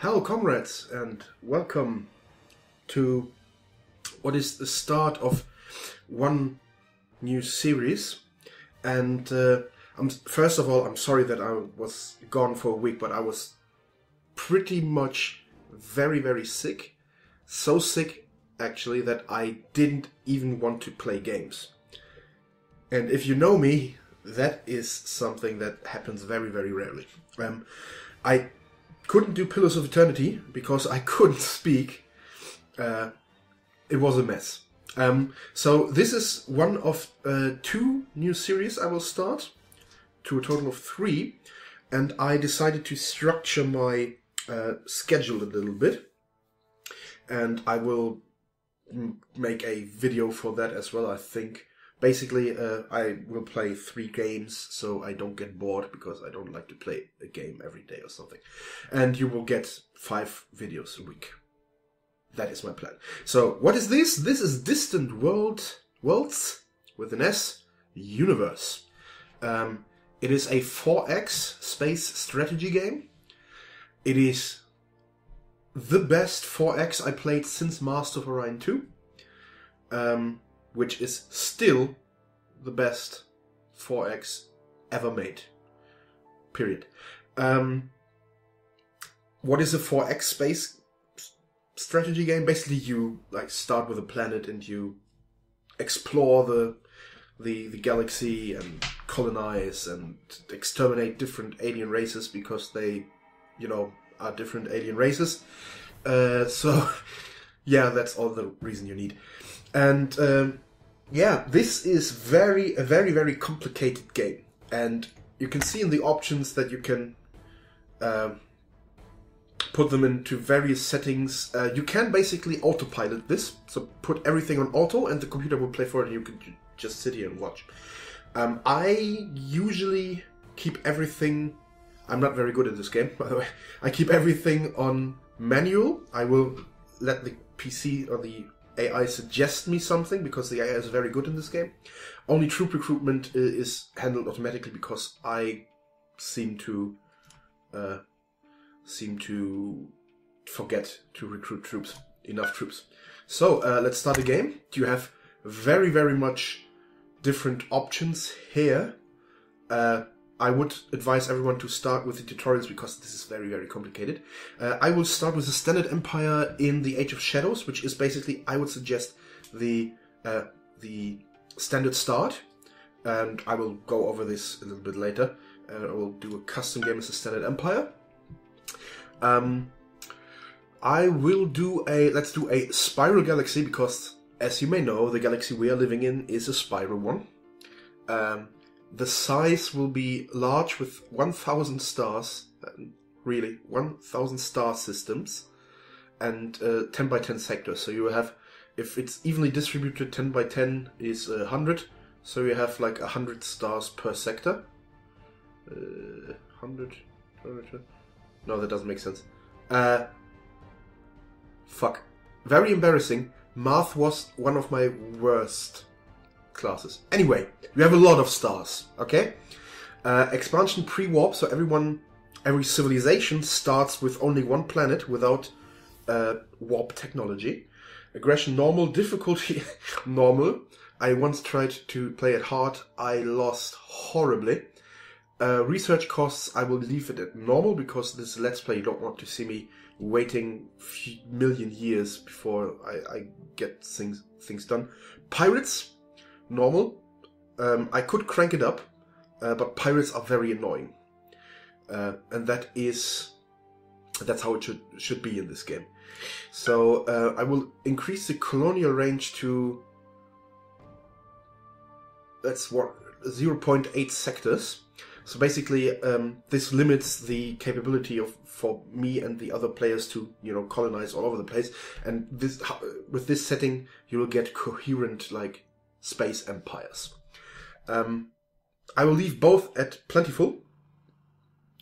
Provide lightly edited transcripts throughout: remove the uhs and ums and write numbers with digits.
Hello, comrades, and welcome to what is the start of one new series. And first of all, I'm sorry that I was gone for a week, but I was pretty much very, very sick. So sick, actually, that I didn't even want to play games. And if you know me, that is something that happens very, very rarely. I couldn't do Pillars of Eternity because I couldn't speak. It was a mess. So this is one of two new series I will start, to a total of 3. And I decided to structure my schedule a little bit. And I will make a video for that as well, I think. Basically, I will play 3 games, so I don't get bored, because I don't like to play a game every day or something. And you will get 5 videos a week. That is my plan. So, what is this? This is Distant Worlds, with an S, Universe. It is a 4X space strategy game. It is the best 4X I played since Master of Orion 2. Which is still the best 4X ever made. Period. What is a 4X space strategy game? Basically, you start with a planet and you explore the galaxy and colonize and exterminate different alien races because they, are different alien races. So, yeah, that's all the reason you need. And this is a very, very complicated game. And you can see in the options that you can put them into various settings. You can basically autopilot this. So put everything on auto and the computer will play for it and you can just sit here and watch. I usually keep everything... I'm not very good at this game, by the way. I keep everything on manual. I will let the PC or the AI suggest me something, because the AI is very good in this game. Only troop recruitment is handled automatically, because I seem to forget to recruit enough troops. So let's start the game. You have very, very much different options here. I would advise everyone to start with the tutorials, because this is very, very complicated. I will start with the Standard Empire in the Age of Shadows, which is basically, I would suggest, the standard start. And I will go over this a little bit later. I will do a custom game as the Standard Empire. Let's do a spiral galaxy, because, as you may know, the galaxy we are living in is a spiral one. The size will be large, with 1,000 stars, really, 1,000 star systems, and 10 by 10 sectors. So you have, if it's evenly distributed, 10 by 10 is 100, so you have like 100 stars per sector. 100, no, that doesn't make sense. Fuck. Very embarrassing. Math was one of my worst classes. Anyway, we have a lot of stars, okay? Expansion pre-warp, so every civilization starts with only one planet without warp technology. Aggression normal, difficulty normal. I once tried to play it hard. I lost horribly. Research costs, I will leave it at normal, because this Let's Play, you don't want to see me waiting a million years before I get things done. Pirates, normal. I could crank it up, but pirates are very annoying. And that's how it should be in this game. So I will increase the Colonial Range to 0.8 sectors. So basically, this limits the capability for me and the other players to, colonize all over the place. And with this setting, you will get coherent, space empires. I will leave both at plentiful.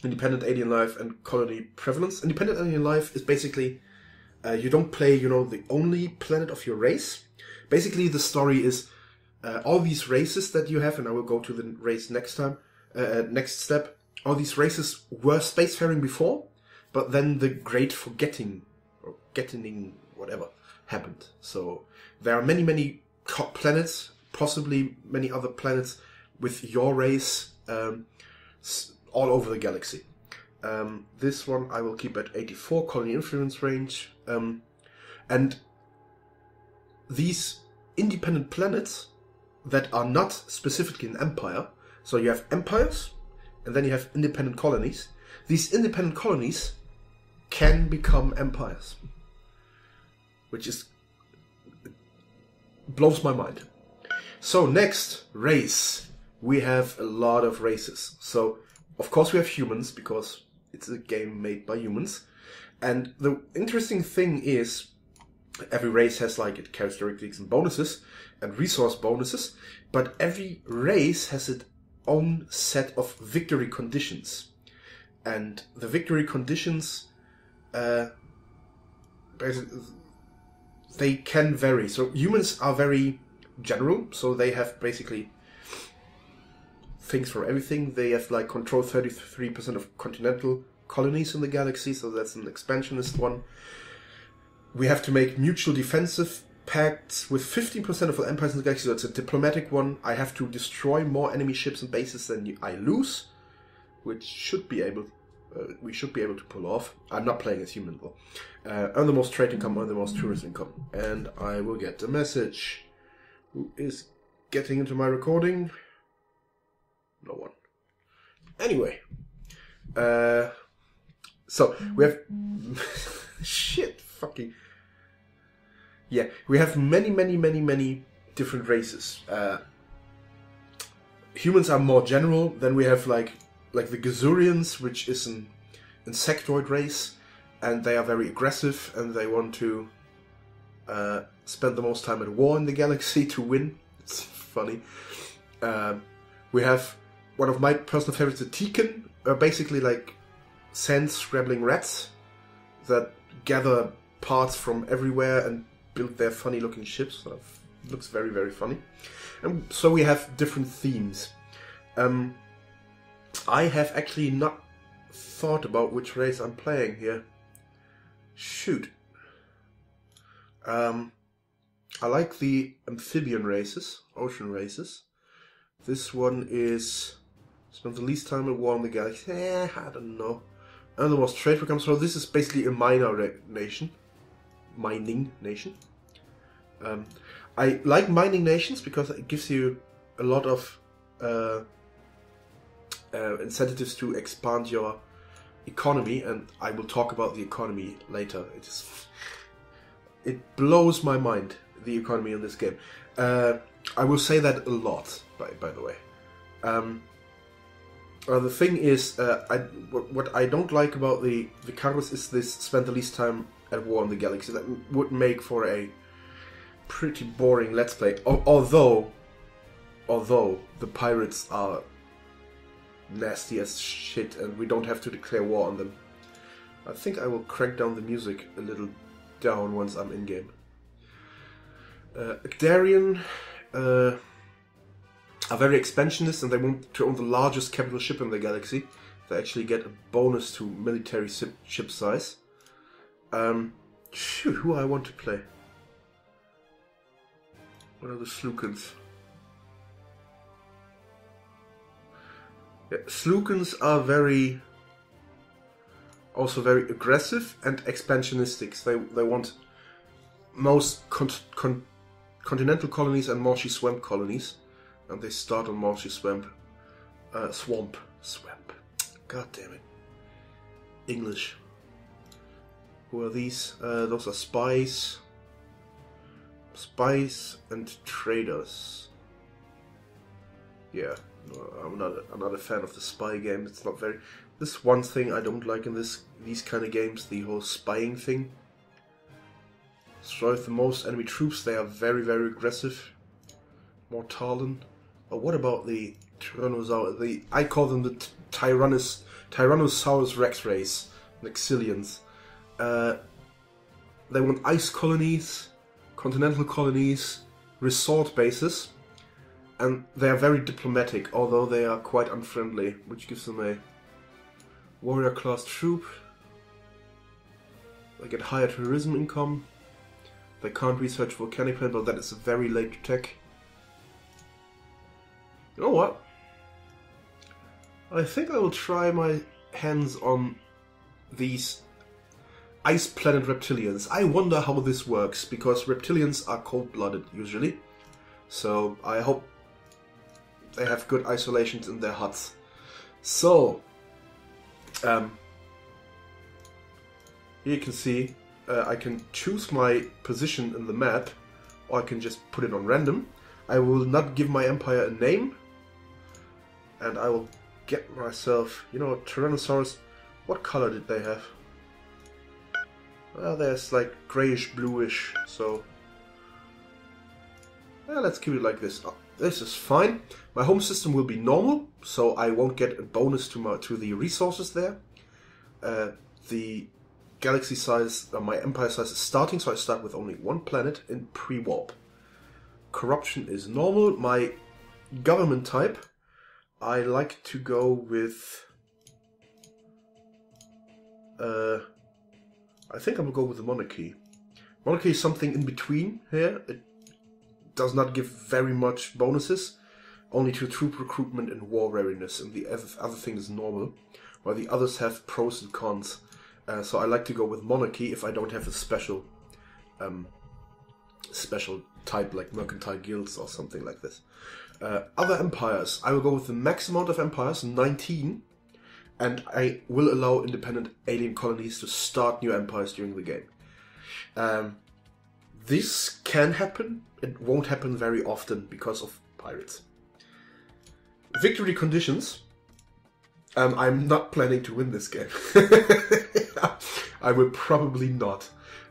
Independent alien life and colony prevalence. Independent alien life is basically, you don't play, the only planet of your race. Basically, the story is all these races that you have, and I will go to the race next time. Next step, all these races were spacefaring before, but then the great forgetting, or getting, whatever, happened. So there are many, many planets, possibly many other planets with your race all over the galaxy. This one I will keep at 84, Colony Influence Range. And these independent planets that are not specifically an empire, so you have empires, and then you have independent colonies. These independent colonies can become empires, which is blows my mind. So next, race. We have a lot of races. So of course we have humans, because it's a game made by humans. And the interesting thing is, every race has like its characteristics and bonuses and resource bonuses, but every race has its own set of victory conditions. And the victory conditions, they can vary. So humans are very general, so they have basically things for everything. They have like control 33% of continental colonies in the galaxy, so that's an expansionist one. We have to make mutual defensive pacts with 15% of all empires in the galaxy, so it's a diplomatic one. I have to destroy more enemy ships and bases than I lose, which should be able, we should be able to pull off. I'm not playing as human though. Earn the most trade income, earn the most tourist income, and I will get the message. Who is getting into my recording? No one. Anyway, so we have shit. Fucking yeah, we have many different races. Humans are more general. Then we have like the Gazurians, which is an insectoid race, and they are very aggressive and they want to spend the most time at war in the galaxy to win. It's funny. We have one of my personal favorites, the Tekin, are basically like sand scrabbling rats that gather parts from everywhere and build their funny looking ships. So it looks very, very funny. And so we have different themes. I have actually not thought about which race I'm playing here. Shoot. I like the amphibian races, ocean races. This one is spent the least time at war in the galaxy. I don't know. And the most trade becomes. So this is basically a nation. Mining nation. I like mining nations because it gives you a lot of incentives to expand your economy, and I will talk about the economy later. It blows my mind, the economy in this game. I will say that a lot, by the way. The thing is, what I don't like about the Vicaros is this spend the least time at war in the galaxy. That would make for a pretty boring let's play. Although the pirates are nasty as shit and we don't have to declare war on them. I think I will crank down the music a little down once I'm in game. Actarian are very expansionist and they want to own the largest capital ship in the galaxy. They actually get a bonus to military ship size. Shoot, who I want to play? What are the Slukans? Yeah, Slukans are also very aggressive and expansionistic. They want most continental colonies and marshy swamp colonies, and they start on marshy swamp. Swamp. God damn it. English. Who are these? Those are spies. Spies and traders. Yeah, no, I'm not a fan of the spy game. It's not very. This one thing I don't like in these kind of games, the whole spying thing. Destroy the most enemy troops. They are very, very aggressive. More Talon. Oh, what about the Tyrannosaurus? I call them the Tyrannosaurus Rex race, Nexilians. They want ice colonies, continental colonies, resort bases, and they are very diplomatic, although they are quite unfriendly, which gives them a warrior class troop. I get higher tourism income. They can't research volcanic planet, but that is a very late tech. You know what? I think I will try my hands on these ice planet reptilians. I wonder how this works, because reptilians are cold-blooded usually. So I hope they have good isolations in their huts. So, here you can see I can choose my position in the map, or I can just put it on random. I will not give my empire a name, and I will get myself, you know, Tyrannosaurus. What color did they have? Well, there's like grayish, bluish, so let's keep it like this. Oh, this is fine. My home system will be normal, so I won't get a bonus to the resources there. The galaxy size, my empire size is starting, so I start with only one planet in pre-warp. Corruption is normal. My government type, I like to go with... I think I'm going to go with the monarchy. Monarchy is something in between here. It does not give very much bonuses, only to troop recruitment and war readiness, and the other thing is normal, while the others have pros and cons. So I like to go with monarchy if I don't have a special type like mercantile guilds or something like this. Other empires, I will go with the max amount of empires, 19, and I will allow independent alien colonies to start new empires during the game. This can happen. It won't happen very often because of pirates. Victory conditions. I'm not planning to win this game. I will probably not.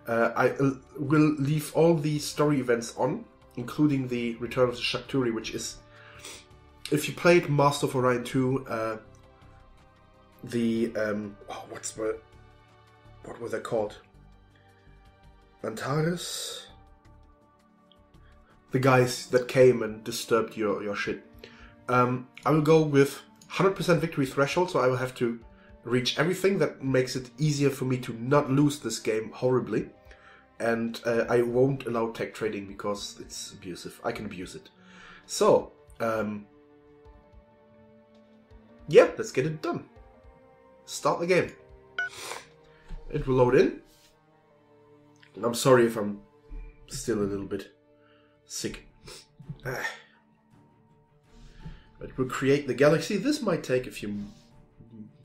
I will leave all the story events on, including the Return of the Shakturi, which is... If you played Master of Orion 2, what were they called? Antares? The guys that came and disturbed your shit. I will go with 100% victory threshold, so I will have to reach everything that makes it easier for me to not lose this game horribly. And I won't allow tech trading because it's abusive. I can abuse it. So, yeah, let's get it done. Start the game. It will load in. And I'm sorry if I'm still a little bit sick. It will create the galaxy. This might take a few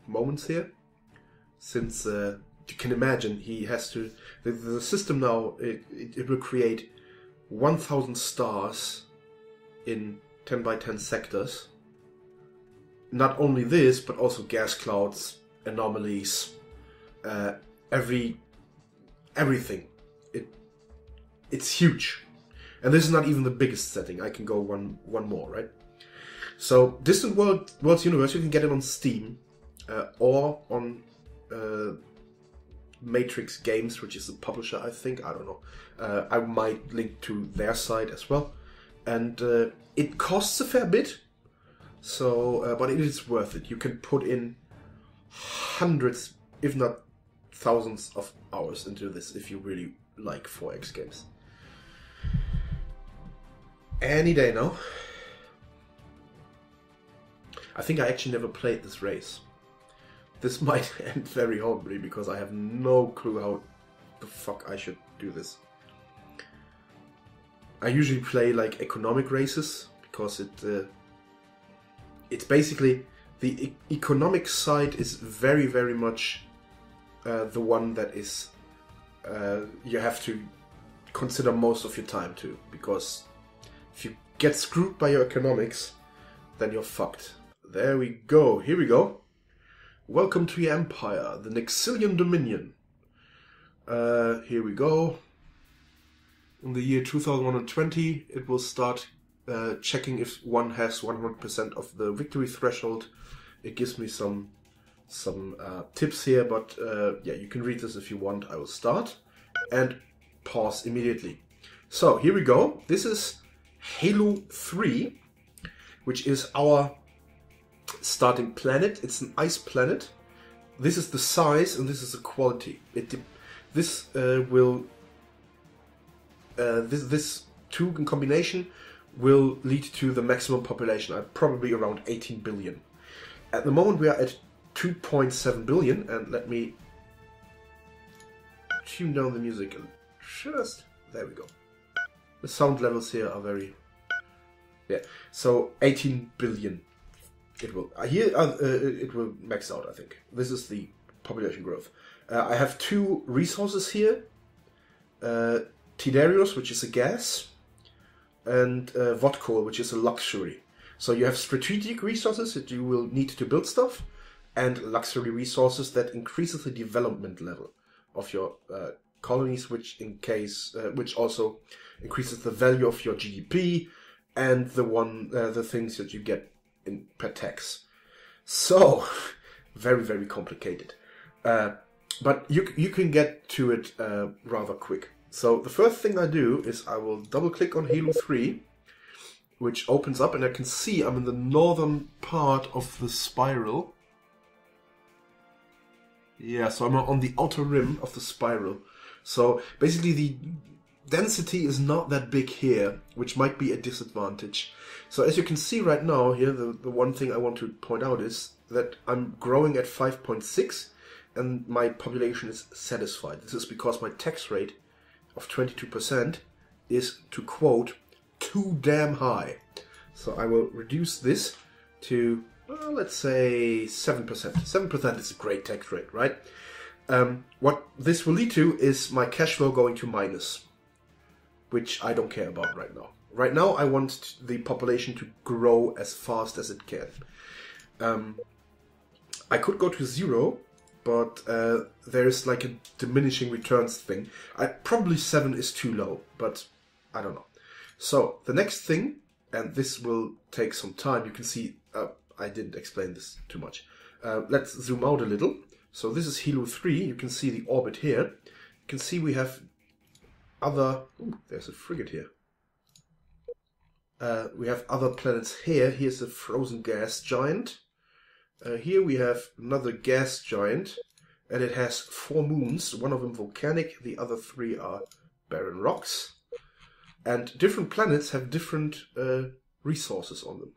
moments here, since you can imagine he has to... The system now, it will create 1,000 stars in 10 by 10 sectors. Not only this, but also gas clouds, anomalies, everything. It's huge. And this is not even the biggest setting. I can go one more, right? So, Distant Worlds Universe, you can get it on Steam, or on Matrix Games, which is the publisher, I think. I don't know. I might link to their site as well. And it costs a fair bit, so but it is worth it. You can put in hundreds, if not thousands of hours into this if you really like 4X games. Any day now. I think I actually never played this race. This might end very horribly because I have no clue how the fuck I should do this. I usually play like economic races because it's basically the economic side is very, very much the one that is you have to consider most of your time to, because if you get screwed by your economics, then you're fucked. There we go. Here we go. Welcome to your empire, the Nexilian Dominion. Here we go. In the year 2120, it will start checking if one has 100% of the victory threshold. It gives me some tips here, but yeah, you can read this if you want. I will start and pause immediately. So here we go. This is Halo 3, which is our starting planet. It's an ice planet. This is the size and this is the quality. this will this two in combination will lead to the maximum population, probably around 18 billion. At the moment we are at 2.7 billion, and let me tune down the music and just, there we go. The sound levels here are very, yeah, so 18 billion. It will, it will max out, I think. This is the population growth. I have two resources here. Tidarius, which is a gas, and vodka, which is a luxury. So you have strategic resources that you will need to build stuff, and luxury resources that increases the development level of your colonies, which which also increases the value of your GDP and the things that you get in per tax. So very, very complicated. But you can get to it rather quick. So the first thing I do is I will double click on Halo 3, which opens up, and I can see I'm in the northern part of the spiral. Yeah, so I'm on the outer rim of the spiral. So basically the density is not that big here, which might be a disadvantage. So as you can see right now here, the one thing I want to point out is that I'm growing at 5.6 and my population is satisfied. This is because my tax rate of 22% is, to quote, too damn high. So I will reduce this to, well, let's say 7%. 7% is a great tax rate, right? What this will lead to is my cash flow going to minus, which I don't care about right now. Right now I want the population to grow as fast as it can. I could go to 0, but there's like a diminishing returns thing. Probably 7 is too low, but I don't know. So the next thing, and this will take some time, you can see, I didn't explain this too much. Let's zoom out a little. So this is Hilo 3, you can see the orbit here. You can see we have other, ooh, there's a frigate here. We have other planets here. Here's a frozen gas giant. Here we have another gas giant, and it has 4 moons, one of them volcanic, the other 3 are barren rocks. And different planets have different resources on them.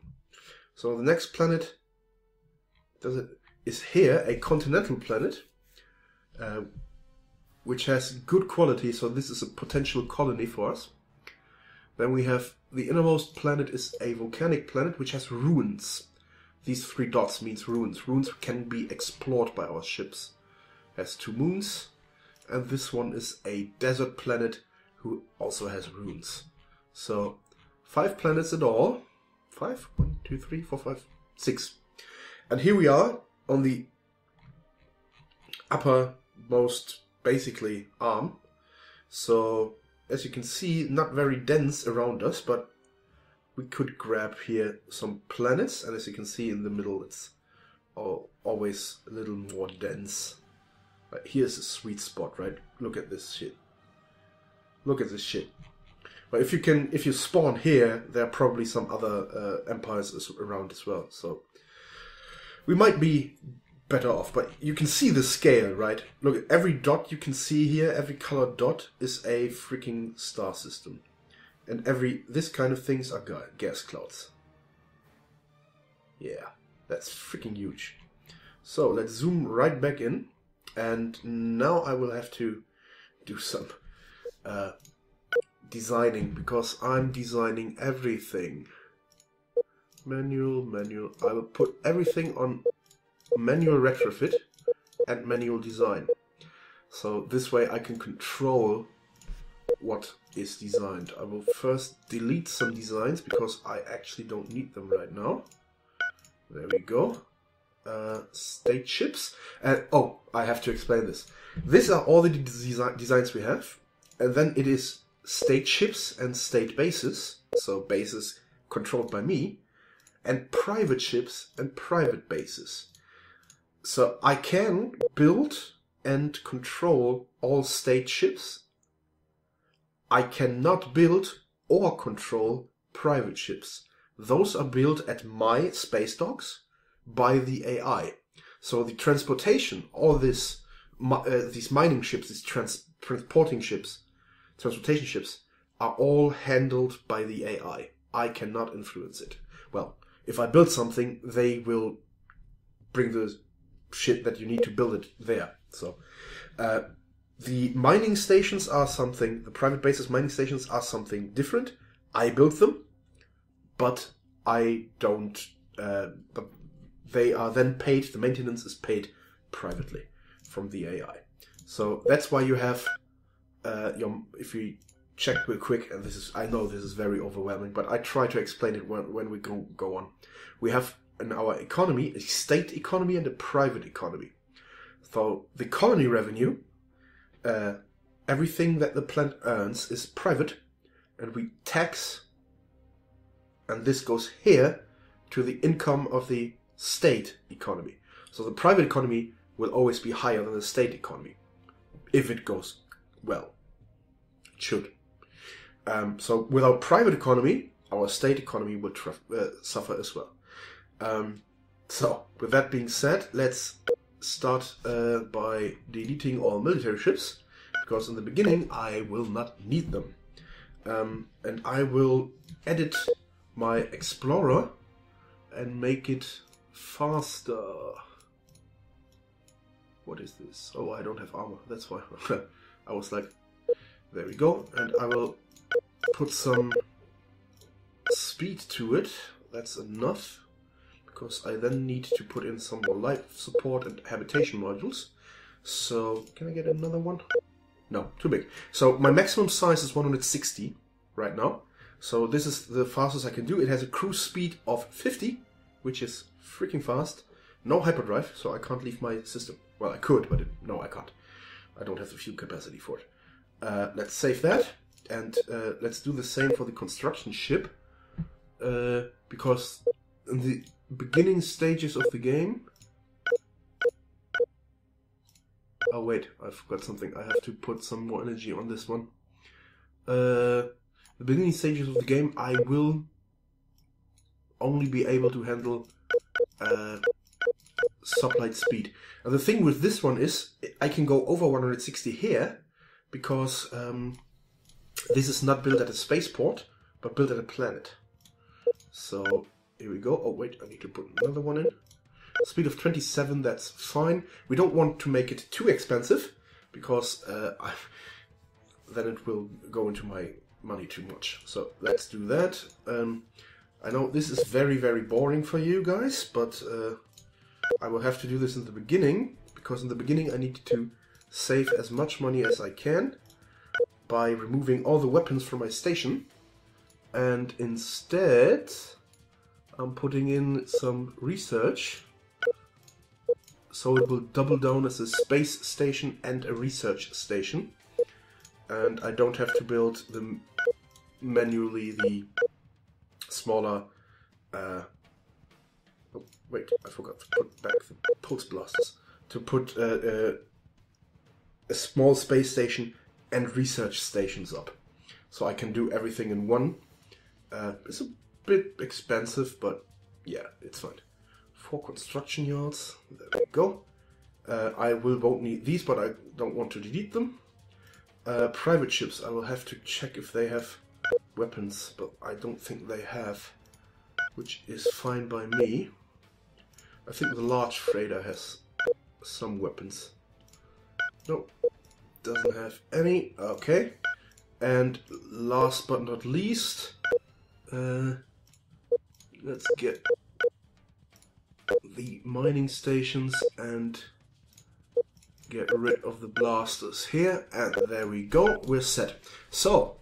So the next planet is here, a continental planet, which has good quality, so this is a potential colony for us. Then we have the innermost planet is a volcanic planet, which has ruins. These 3 dots means ruins. Ruins can be explored by our ships. Has 2 moons. And this one is a desert planet who also has ruins. So 5 planets in all. 5? 1, 2, 3, 4, 5, 6. And here we are on the uppermost, basically, arm. So as you can see, not very dense around us, but we could grab here some planets, and as you can see in the middle, it's always a little more dense. Right, here's a sweet spot, right? Look at this shit. Look at this shit. But if you spawn here, there are probably some other empires around as well. So we might be better off. But you can see the scale, right? Look at every dot you can see here. Every colored dot is a freaking star system. And this kind of things are gas clouds. Yeah, that's freaking huge. So let's zoom right back in. And now I will have to do some designing, because I'm designing everything. Manual. I will put everything on manual retrofit and manual design. So this way I can control what is designed. I will first delete some designs because I actually don't need them right now. There we go. State ships. Oh, I have to explain this. These are all the designs we have. And then it is state ships and state bases. So bases controlled by me. And private ships and private bases. So I can build and control all state ships. I cannot build or control private ships. Those are built at my space docks by the AI. So the transportation, all these mining ships, these transportation ships are all handled by the AI. I cannot influence it. Well, if I build something, they will bring the shit that you need to build it there. So, the mining stations are something, the private bases mining stations are something different. I built them, but I don't, but they are then paid, the maintenance is paid privately from the AI. So that's why you have, if we check real quick, and I know this is very overwhelming, but I try to explain it when we go on. We have in our economy, a state economy and a private economy. So the colony revenue, everything that the planet earns is private, and we tax, and this goes here to the income of the state economy. So the private economy will always be higher than the state economy, if it goes well. It should. So without private economy, our state economy would suffer as well. So with that being said, let's start by deleting all military ships, because in the beginning I will not need them. And I will edit my explorer and make it faster. What is this? Oh, I don't have armor, that's why. I was like, there we go. And I will put some speed to it. That's enough, because I then need to put in some more life support and habitation modules. So, can I get another one? No, too big. So my maximum size is 160 right now. So this is the fastest I can do. It has a cruise speed of 50, which is freaking fast. No hyperdrive, so I can't leave my system. Well, I could, but no, I can't. I don't have the fuel capacity for it. Let's save that, and let's do the same for the construction ship. Because in the beginning stages of the game... Oh wait, I forgot something. I have to put some more energy on this one. The beginning stages of the game, I will only be able to handle sublight speed. And the thing with this one is, I can go over 160 here, because this is not built at a spaceport, but built at a planet. So, here we go. Oh wait, I need to put another one in. Speed of 27, that's fine. We don't want to make it too expensive, because then it will go into my money too much. So let's do that. I know this is very, very boring for you guys, but I will have to do this in the beginning, because in the beginning I need to save as much money as I can by removing all the weapons from my station, and instead I'm putting in some research. So it will double down as a space station and a research station. And I don't have to build manually the smaller... oh, wait, I forgot to put back the pulse blasters. To put a small space station and research stations up. So I can do everything in one. It's a bit expensive, but yeah, it's fine. 4 construction yards, there we go. I won't need these, but I don't want to delete them. Private ships, I will have to check if they have weapons, but I don't think they have, which is fine by me. I think the large freighter has some weapons. Nope, doesn't have any. Okay. And last but not least, let's get the mining stations and get rid of the blasters here, and there we go, we're set. So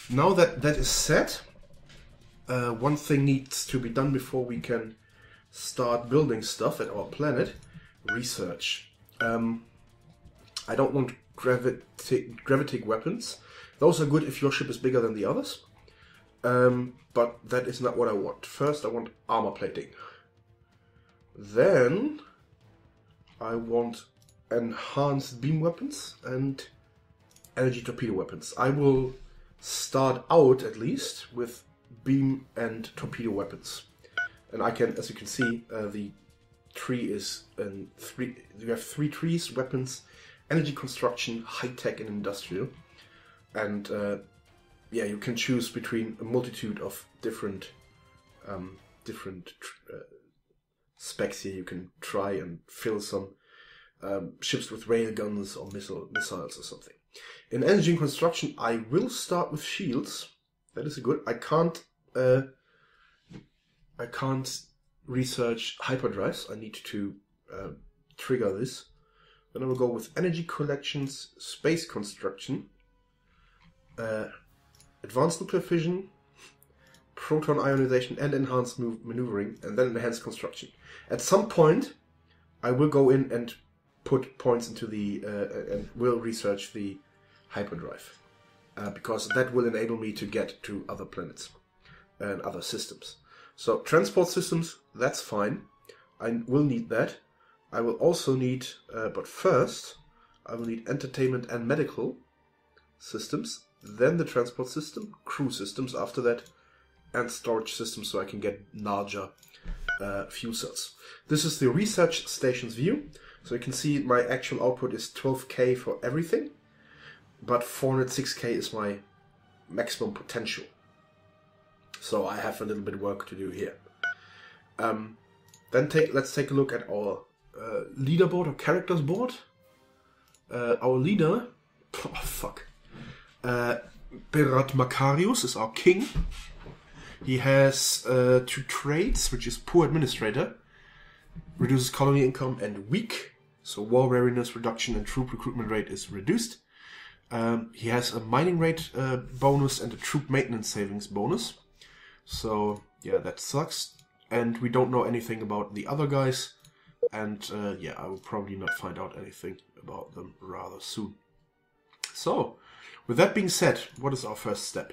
now that that is set, one thing needs to be done before we can start building stuff at our planet: research. I don't want gravitic weapons. Those are good if your ship is bigger than the others, but that is not what I want. First I want armor plating. Then I want enhanced beam weapons and energy torpedo weapons. I will start out at least with beam and torpedo weapons. And I can, as you can see, the tree is you have 3 trees: weapons, energy construction, high tech, and industrial. And yeah, you can choose between a multitude of different specs here. You can try and fill some ships with railguns or missiles or something. In energy and construction, I will start with shields. That is good. I can't research hyperdrives. I need to trigger this. Then I will go with energy collections, space construction, advanced nuclear fission, proton ionization, and enhanced maneuvering, and then enhanced construction. At some point, I will go in and put points into the and will research the hyperdrive, because that will enable me to get to other planets and other systems. So transport systems, that's fine. I will need that. I will also need, but first, I will need entertainment and medical systems, then the transport system, crew systems after that, and storage systems so I can get larger fuel cells. This is the research station's view. So you can see my actual output is 12k for everything, but 406k is my maximum potential. So I have a little bit of work to do here. Let's take a look at our leaderboard or characters board. Our leader, Berat Makarius is our king. He has 2 traits, which is poor administrator, reduces colony income, and weak. So war readiness reduction and troop recruitment rate is reduced. He has a mining rate bonus and a troop maintenance savings bonus. So yeah, that sucks. And we don't know anything about the other guys. And yeah, I will probably not find out anything about them rather soon. So, with that being said, what is our first step?